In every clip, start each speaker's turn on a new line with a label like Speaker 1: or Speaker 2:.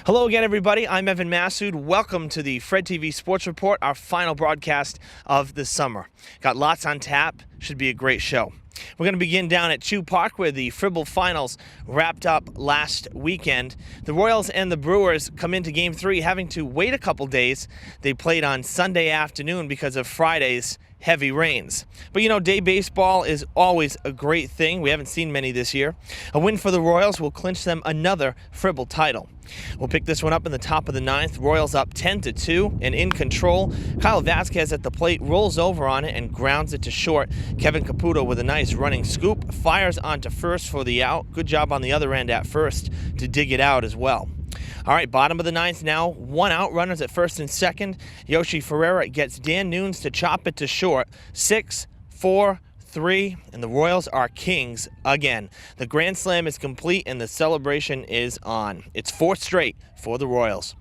Speaker 1: Hello again, everybody. I'm Evan Massoud. Welcome to the FREDTV Sports Report, our final broadcast of the summer. Got lots on tap. Should be a great show. We're going to begin down at Chew Park, where the Fribble Finals wrapped up last weekend. The Royals and the Brewers come into Game 3 having to wait a couple days. They played on Sunday afternoon because of Friday's heavy rains. But you know, day baseball is always a great thing. We haven't seen many this year. A win for the Royals will clinch them another Fribble title. We'll pick this one up in the top of the ninth. Royals up 10-2 and in control. Kyle Vasquez at the plate rolls over on it and grounds it to short. Kevin Caputo with a nice running scoop fires onto first for the out. Good job on the other end at first to dig it out as well. All right, bottom of the ninth now. One out, runners at first and second. Yoshi Ferreira gets Dan Nunes to chop it to short. 6-4-3, and the Royals are kings again. The Grand Slam is complete and the celebration is on. It's fourth straight for the Royals.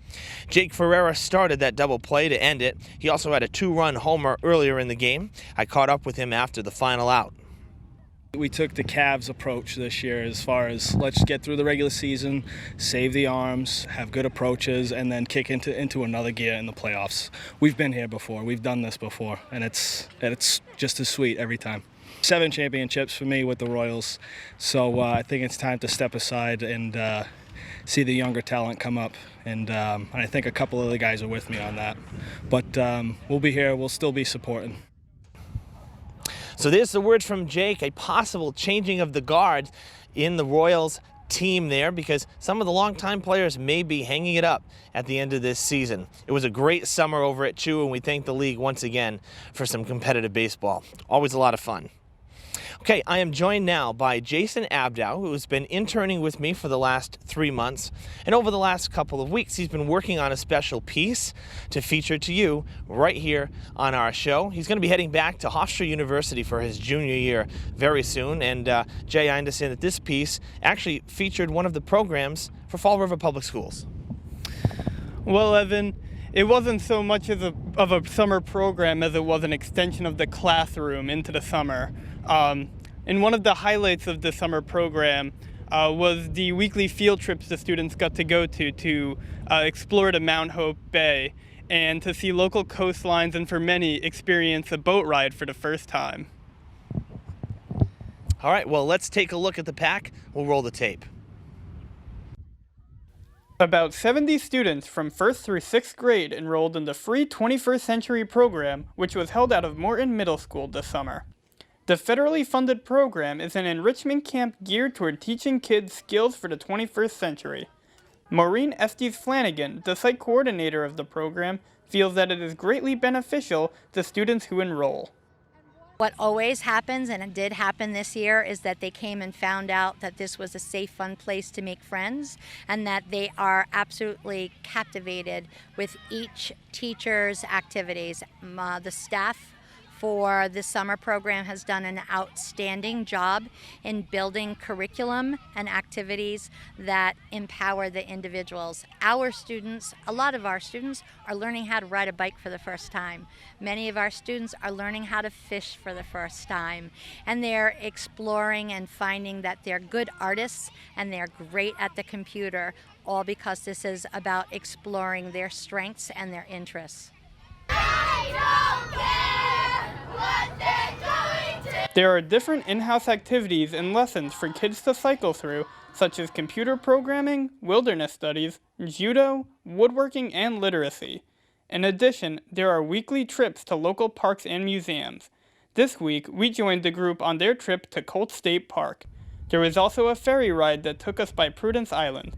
Speaker 1: Jake Ferreira started that double play to end it. He also had a two-run homer earlier in the game. I caught up with him after the final out.
Speaker 2: We took the Cavs approach this year as far as let's get through the regular season, save the arms, have good approaches, and then kick into another gear in the playoffs. We've been here before. We've done this before, and it's just as sweet every time. 7 championships for me with the Royals, so I think it's time to step aside and see the younger talent come up, and I think a couple of the guys are with me on that. But we'll be here. We'll still be supporting.
Speaker 1: So there's the word from Jake, a possible changing of the guard in the Royals team there, because some of the longtime players may be hanging it up at the end of this season. It was a great summer over at Chew, and we thank the league once again for some competitive baseball. Always a lot of fun. Okay, I am joined now by Jason Abdow, who has been interning with me for the last 3 months. And over the last couple of weeks, he's been working on a special piece to feature to you right here on our show. He's going to be heading back to Hofstra University for his junior year very soon. And Jay, I understand that this piece actually featured one of the programs for Fall River Public Schools.
Speaker 3: Well, Evan, it wasn't so much of a summer program as it was an extension of the classroom into the summer. And one of the highlights of the summer program was the weekly field trips the students got to go to explore to Mount Hope Bay and to see local coastlines, and for many, experience a boat ride for the first time.
Speaker 1: All right, well, let's take a look at the pack. We'll roll the tape.
Speaker 3: About 70 students from 1st through 6th grade enrolled in the free 21st Century program, which was held out of Morton Middle School this summer. The federally funded program is an enrichment camp geared toward teaching kids skills for the 21st century. Maureen Estes Flanagan, the site coordinator of the program, feels that it is greatly beneficial to students who enroll.
Speaker 4: What always happens, and it did happen this year, is that they came and found out that this was a safe, fun place to make friends, and that they are absolutely captivated with each teacher's activities. The staff for this summer program has done an outstanding job in building curriculum and activities that empower the individuals. Our students, a lot of our students, are learning how to ride a bike for the first time. Many of our students are learning how to fish for the first time. And they're exploring and finding that they're good artists and they're great at the computer, all because this is about exploring their strengths and their interests.
Speaker 5: I don't care what they're going to.
Speaker 3: There are different in-house activities and lessons for kids to cycle through, such as computer programming, wilderness studies, judo, woodworking, and literacy. In addition, there are weekly trips to local parks and museums. This week, we joined the group on their trip to Colt State Park. There was also a ferry ride that took us by Prudence Island.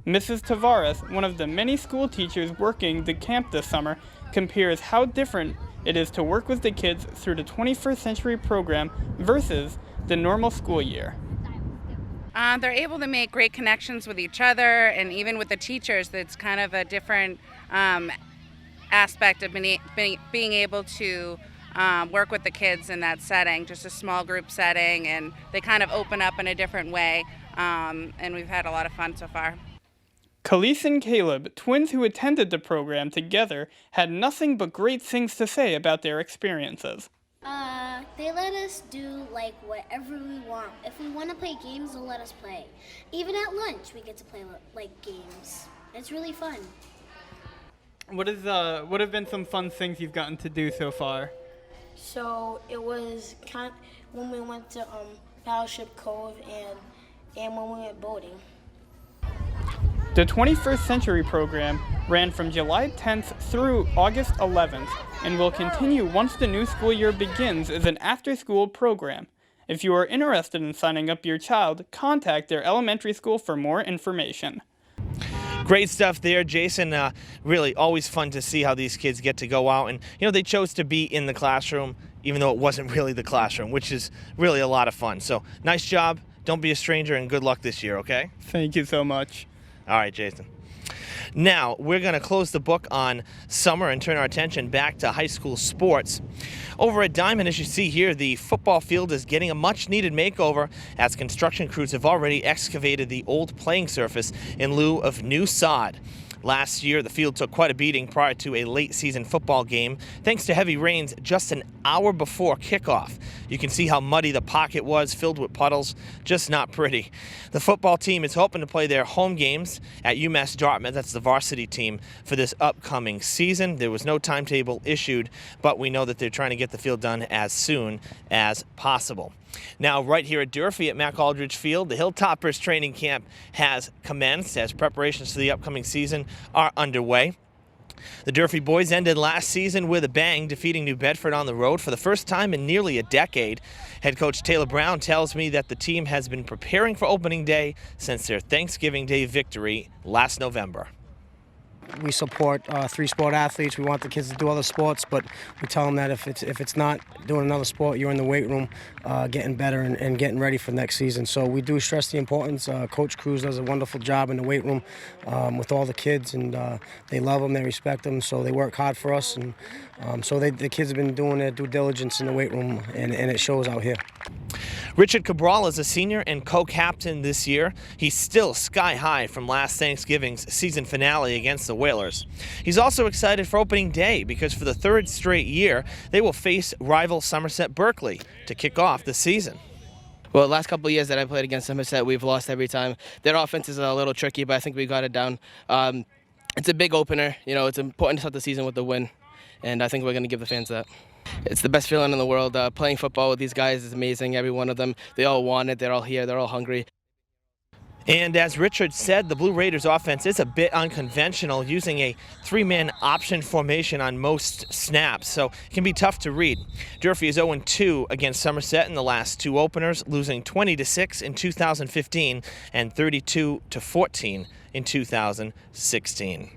Speaker 3: Mrs. Tavares, one of the many school teachers working the camp this summer, compares how different it is to work with the kids through the 21st Century program versus the normal school year.
Speaker 6: They're able to make great connections with each other, and even with the teachers. That's kind of a different aspect of being able to work with the kids in that setting, just a small group setting, and they kind of open up in a different way, and we've had a lot of fun so far.
Speaker 3: Kaleb and Kaleb, twins who attended the program together, had nothing but great things to say about their experiences.
Speaker 5: They let us do like whatever we want. If we want to play games, they'll let us play. Even at lunch, we get to play like games. It's really fun.
Speaker 3: What have been some fun things you've gotten to do so far?
Speaker 7: So it was when we went to Battleship Cove and when we went boating.
Speaker 3: The 21st Century program ran from July 10th through August 11th and will continue once the new school year begins as an after-school program. If you are interested in signing up your child, contact their elementary school for more information.
Speaker 1: Great stuff there, Jason. Really always fun to see how these kids get to go out. And, they chose to be in the classroom, even though it wasn't really the classroom, which is really a lot of fun. So nice job. Don't be a stranger, and good luck this year, okay?
Speaker 3: Thank you so much.
Speaker 1: All right, Jason. Now, we're going to close the book on summer and turn our attention back to high school sports. Over at Diamond, as you see here, the football field is getting a much-needed makeover as construction crews have already excavated the old playing surface in lieu of new sod. Last year, the field took quite a beating prior to a late-season football game, thanks to heavy rains just an hour before kickoff. You can see how muddy the pocket was, filled with puddles, just not pretty. The football team is hoping to play their home games at UMass Dartmouth, that's the varsity team, for this upcoming season. There was no timetable issued, but we know that they're trying to get the field done as soon as possible. Now, right here at Durfee at Mac Aldridge Field, the Hilltoppers training camp has commenced as preparations for the upcoming season are underway. The Durfee boys ended last season with a bang, defeating New Bedford on the road for the first time in nearly a decade. Head coach Taylor Brown tells me that the team has been preparing for opening day since their Thanksgiving Day victory last November.
Speaker 8: We support three-sport athletes. We want the kids to do other sports, but we tell them that if it's not doing another sport, you're in the weight room getting better and getting ready for next season. So we do stress the importance. Coach Cruz does a wonderful job in the weight room with all the kids, and they love them, they respect them, so they work hard for us. And so the kids have been doing their due diligence in the weight room, and it shows out here.
Speaker 1: Richard Cabral is a senior and co-captain this year. He's still sky high from last Thanksgiving's season finale against the Whalers. He's also excited for opening day because for the third straight year, they will face rival Somerset Berkeley to kick off the season.
Speaker 9: Well, the last couple of years that I played against Somerset, we've lost every time. Their offense is a little tricky, but I think we got it down. It's a big opener. It's important to start the season with the win, and I think we're going to give the fans that. It's the best feeling in the world. Playing football with these guys is amazing. Every one of them, they all want it. They're all here. They're all hungry.
Speaker 1: And as Richard said, the Blue Raiders offense is a bit unconventional, using a three-man option formation on most snaps, so it can be tough to read. Durfee is 0-2 against Somerset in the last two openers, losing 20-6 in 2015 and 32-14 in 2016.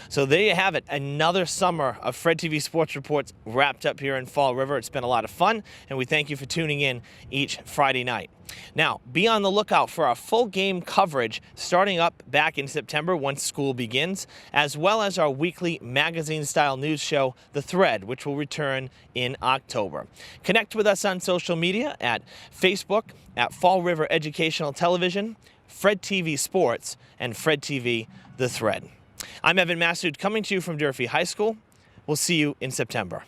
Speaker 1: So there you have it, another summer of FREDTV Sports Reports wrapped up here in Fall River. It's been a lot of fun, and we thank you for tuning in each Friday night. Now, be on the lookout for our full game coverage starting up back in September once school begins, as well as our weekly magazine-style news show, The Thread, which will return in October. Connect with us on social media at Facebook, at Fall River Educational Television, FREDTV Sports, and FREDTV The Thread. I'm Evan Massoud, coming to you from Durfee High School. We'll see you in September.